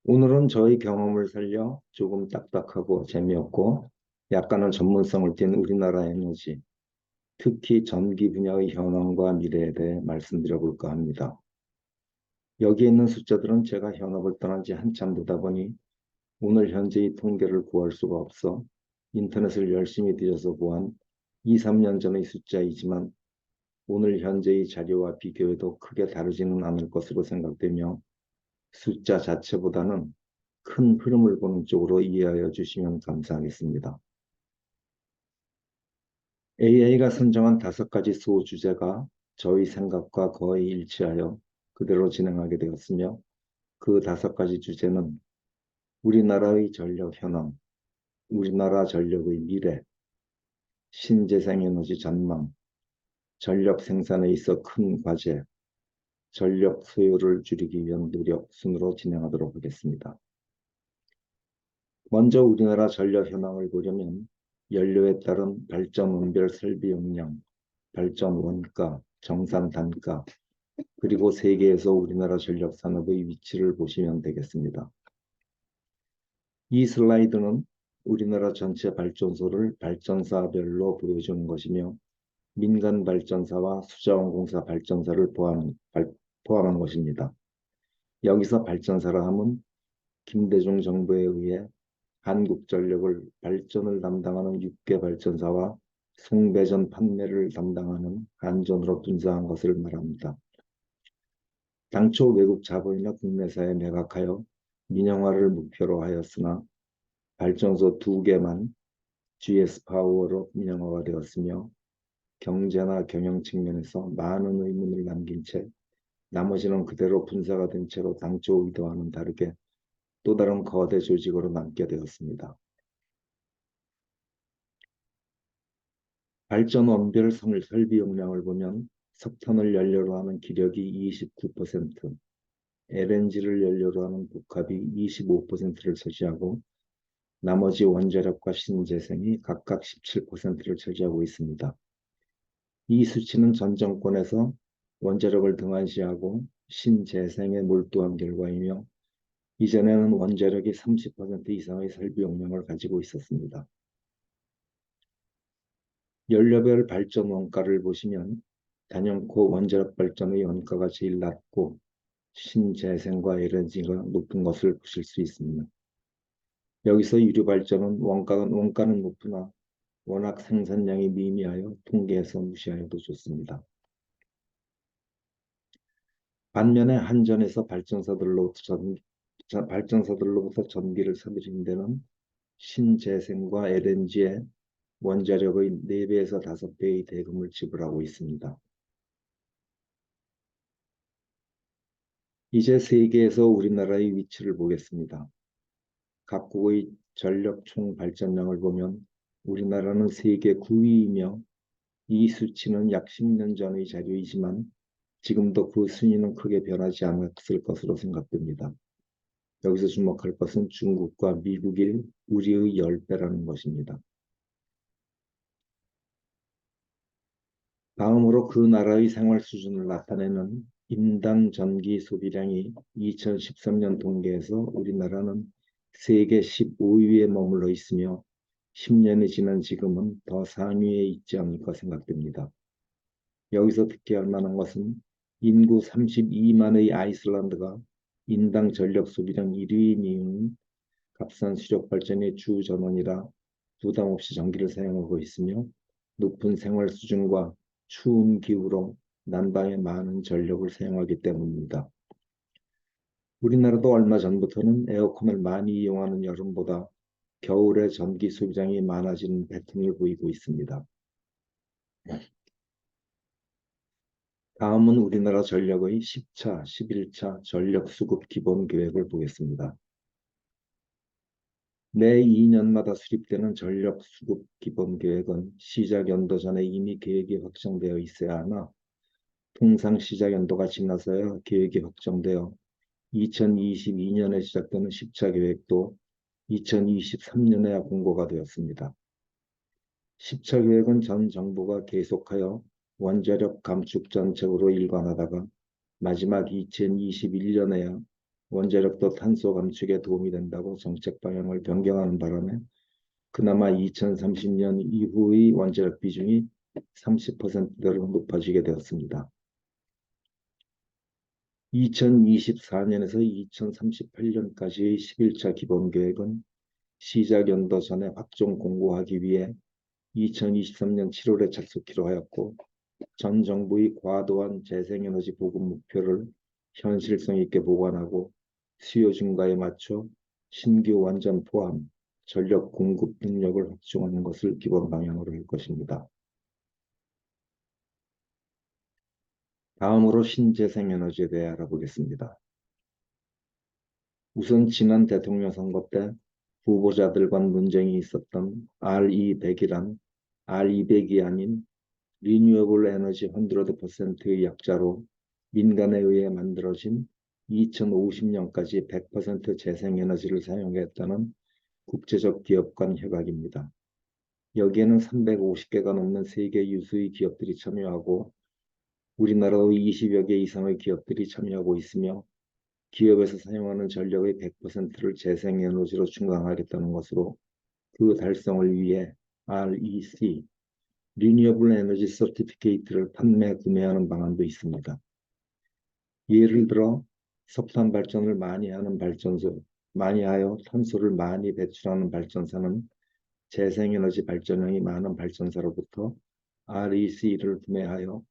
오늘은 저희 경험을 살려 조금 딱딱하고 재미없고 약간은 전문성을 띤 우리나라 에너지, 특히 전기 분야의 현황과 미래에 대해 말씀드려 볼까 합니다. 여기 있는 숫자들은 제가 현업을 떠난 지 한참 되다 보니 오늘 현재의 통계를 구할 수가 없어 인터넷을 열심히 뒤져서 보한 2, 3년 전의 숫자이지만 오늘 현재의 자료와 비교해도 크게 다르지는 않을 것으로 생각되며 숫자 자체보다는 큰 흐름을 보는 쪽으로 이해하여 주시면 감사하겠습니다. AI가 선정한 5가지 수호 주제가 저희 생각과 거의 일치하여 그대로 진행하게 되었으며 그 5가지 주제는 우리나라의 전력 현황, 우리나라 전력의 미래, 신재생에너지 전망, 전력 생산에 있어 큰 과제, 전력 소요를 줄이기 위한 노력 순으로 진행하도록 하겠습니다. 먼저 우리나라 전력 현황을 보려면 연료에 따른 발전 원별 설비 용량, 발전 원가, 정산 단가, 그리고 세계에서 우리나라 전력 산업의 위치를 보시면 되겠습니다. 이 슬라이드는 우리나라 전체 발전소를 발전사별로 보여주는 것이며 민간 발전사와 수자원공사 발전사를 포함한 것입니다. 여기서 발전사라 함은 김대중 정부에 의해 한국전력을 발전을 담당하는 6개 발전사와 송배전 판매를 담당하는 한전으로 분사한 것을 말합니다. 당초 외국 자본이나 국내사에 매각하여 민영화를 목표로 하였으나 발전소 2개만 GS파워로 민영화가 되었으며 경제나 경영 측면에서 많은 의문을 남긴 채 나머지는 그대로 분사가 된 채로 당초 의도와는 다르게 또 다른 거대 조직으로 남게 되었습니다. 발전 원별 설비 용량을 보면 석탄을 연료로 하는 기력이 29%, LNG를 연료로 하는 복합이 25%를 차지하고 나머지 원자력과 신재생이 각각 17%를 차지하고 있습니다. 이 수치는 전 정권에서 원자력을 등한시하고 신재생에 몰두한 결과이며 이전에는 원자력이 30% 이상의 설비 용량을 가지고 있었습니다. 연료별 발전 원가를 보시면 단연코 원자력 발전의 원가가 제일 낮고 신재생과 LNG가 높은 것을 보실 수 있습니다. 여기서 유류 발전은 원가는 높으나 워낙 생산량이 미미하여 통계에서 무시하여도 좋습니다. 반면에 한전에서 발전사들로부터 전기를 사들이는 데는 신재생과 LNG에 원자력의 4배에서 5배의 대금을 지불하고 있습니다. 이제 세계에서 우리나라의 위치를 보겠습니다. 각국의 전력 총 발전량을 보면 우리나라는 세계 9위이며 이 수치는 약 10년 전의 자료이지만 지금도 그 순위는 크게 변하지 않았을 것으로 생각됩니다. 여기서 주목할 것은 중국과 미국이 우리의 10배라는 것입니다. 다음으로 그 나라의 생활 수준을 나타내는 인당 전기 소비량이 2013년 통계에서 우리나라는 세계 15위에 머물러 있으며 10년이 지난 지금은 더 상위에 있지 않을까 생각됩니다. 여기서 특히할 만한 것은 인구 32만의 아이슬란드가 인당 전력 소비량 1위인 이유는 값싼 수력 발전의 주 전원이라 부담 없이 전기를 사용하고 있으며 높은 생활 수준과 추운 기후로 난방에 많은 전력을 사용하기 때문입니다. 우리나라도 얼마 전부터는 에어컨을 많이 이용하는 여름보다 겨울에 전기 소비량이 많아지는 패턴을 보이고 있습니다. 다음은 우리나라 전력의 10차, 11차 전력 수급 기본 계획을 보겠습니다. 매 2년마다 수립되는 전력 수급 기본 계획은 시작 연도 전에 이미 계획이 확정되어 있어야 하나 통상 시작 연도가 지나서야 계획이 확정되어 2022년에 시작되는 10차 계획도 2023년에야 공고가 되었습니다. 10차 계획은 전 정부가 계속하여 원자력 감축 정책으로 일관하다가 마지막 2021년에야 원자력도 탄소 감축에 도움이 된다고 정책 방향을 변경하는 바람에 그나마 2030년 이후의 원자력 비중이 30%대로 높아지게 되었습니다. 2024년에서 2038년까지의 11차 기본계획은 시작 연도 전에 확정 공고하기 위해 2023년 7월에 착수키로 하였고 전 정부의 과도한 재생에너지 보급 목표를 현실성 있게 보완하고 수요 증가에 맞춰 신규 원전 포함 전력 공급 능력을 확충하는 것을 기본 방향으로 할 것입니다. 다음으로 신재생에너지에 대해 알아보겠습니다. 우선 지난 대통령 선거 때 후보자들 간 논쟁이 있었던 RE100이란 R200이 아닌 리뉴어블 에너지 100%의 약자로 민간에 의해 만들어진 2050년까지 100% 재생에너지를 사용했다는 국제적 기업 간 협약입니다. 여기에는 350개가 넘는 세계 유수의 기업들이 참여하고 우리나라의 20여 개 이상의 기업들이 참여하고 있으며 기업에서 사용하는 전력의 100%를 재생에너지로 충당하겠다는 것으로 그 달성을 위해 REC, 리뉴어블 에너지 서티피케이트를 판매, 구매하는 방안도 있습니다. 예를 들어 석탄 발전을 많이 하는 발전소, 많이 하여 탄소를 많이 배출하는 발전사는 재생에너지 발전량이 많은 발전사로부터 REC를 구매하여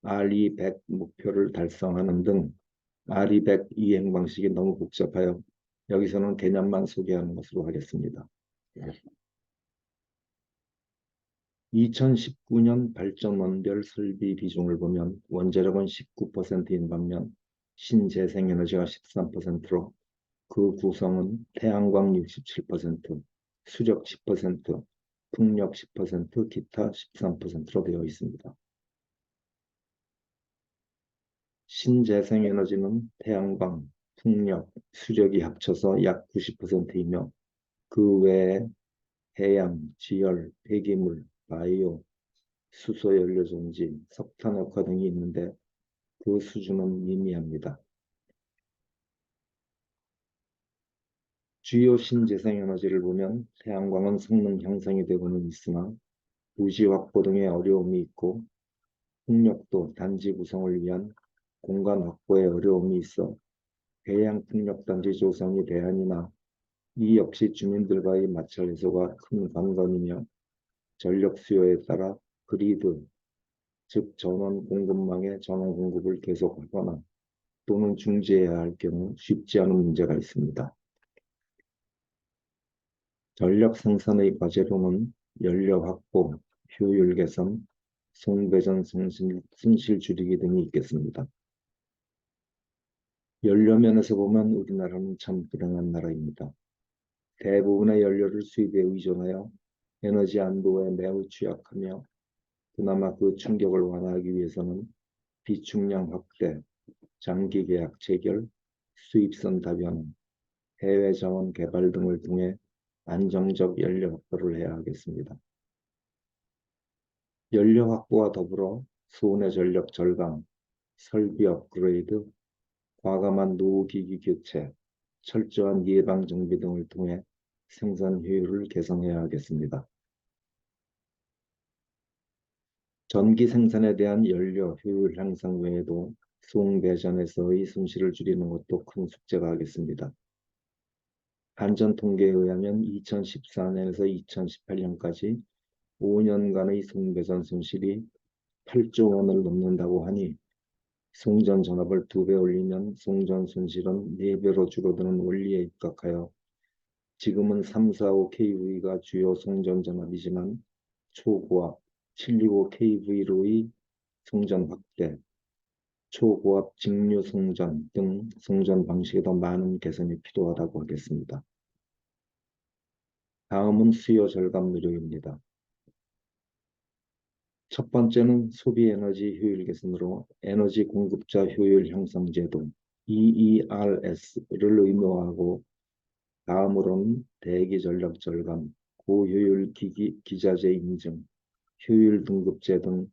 RE100 목표를 달성하는 등 RE100 이행 방식이 너무 복잡하여 여기서는 개념만 소개하는 것으로 하겠습니다. 2019년 발전원별 설비 비중을 보면 원자력은 19%인 반면 신재생에너지가 13%로 그 구성은 태양광 67%, 수력 10%, 풍력 10%, 기타 13%로 되어 있습니다. 신재생에너지는 태양광, 풍력, 수력이 합쳐서 약 90%이며 그 외에 해양, 지열, 폐기물, 바이오, 수소연료전지, 석탄옥화 등이 있는데 그 수준은 미미합니다. 주요 신재생에너지를 보면 태양광은 성능 향상이 되고는 있으나 부지 확보 등의 어려움이 있고 풍력도 단지 구성을 위한 공간 확보에 어려움이 있어 해양 풍력단지 조성이 대안이나 이 역시 주민들과의 마찰 해소가 큰 관건이며 전력 수요에 따라 그리드, 즉 전원 공급망의 전원 공급을 계속하거나 또는 중지해야 할 경우 쉽지 않은 문제가 있습니다. 전력 생산의 과제로는 연료 확보, 효율 개선, 송배전 손실 줄이기 등이 있겠습니다. 연료 면에서 보면 우리나라는 참 불행한 나라입니다. 대부분의 연료를 수입에 의존하여 에너지 안보에 매우 취약하며 그나마 그 충격을 완화하기 위해서는 비축량 확대, 장기 계약 체결, 수입선 다변, 해외 자원 개발 등을 통해 안정적 연료 확보를 해야 하겠습니다. 연료 확보와 더불어 소내 전력 절감, 설비 업그레이드, 과감한 노후기기 교체, 철저한 예방 정비 등을 통해 생산 효율을 개선해야 하겠습니다. 전기 생산에 대한 연료 효율 향상 외에도 송배전에서의 손실을 줄이는 것도 큰 숙제가 하겠습니다. 한전통계에 의하면 2014년에서 2018년까지 5년간의 송배전 손실이 8조 원을 넘는다고 하니 송전 전압을 2배 올리면 송전 손실은 4배로 줄어드는 원리에 입각하여 지금은 345kV가 주요 송전 전압이지만 초고압 765kV로의 송전 확대, 초고압 직류 송전 등 송전 방식에 더 많은 개선이 필요하다고 하겠습니다. 다음은 수요 절감 노력입니다. 첫 번째는 소비 에너지 효율 개선으로 에너지 공급자 효율 향상 제도 EERS를 의무화하고 다음으로는 대기 전력 절감, 고효율 기자재 인증, 효율 등급제 등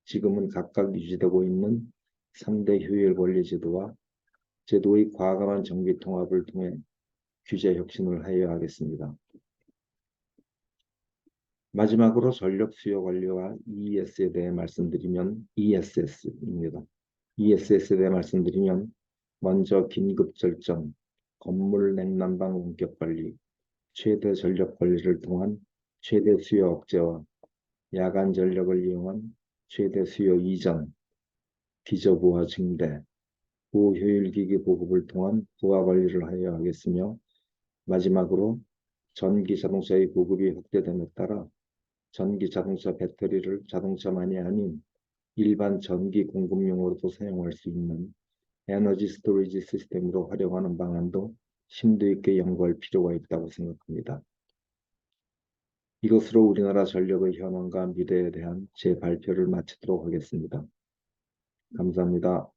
지금은 각각 유지되고 있는 3대 효율 관리 제도와 제도의 과감한 정비 통합을 통해 규제 혁신을 하여야 하겠습니다. 마지막으로 전력 수요 관리와 ESS에 대해 말씀드리면 ESS입니다. ESS에 대해 말씀드리면 먼저 긴급 절전, 건물 냉난방 원격 관리, 최대 전력 관리를 통한 최대 수요 억제와 야간 전력을 이용한 최대 수요 이전, 기저부하 증대, 고효율기기 보급을 통한 부하 관리를 하여야 하겠으며 마지막으로 전기 자동차의 보급이 확대됨에 따라 전기 자동차 배터리를 자동차만이 아닌 일반 전기 공급용으로도 사용할 수 있는 에너지 스토리지 시스템으로 활용하는 방안도 심도 있게 연구할 필요가 있다고 생각합니다. 이것으로 우리나라 전력의 현황과 미래에 대한 제 발표를 마치도록 하겠습니다. 감사합니다.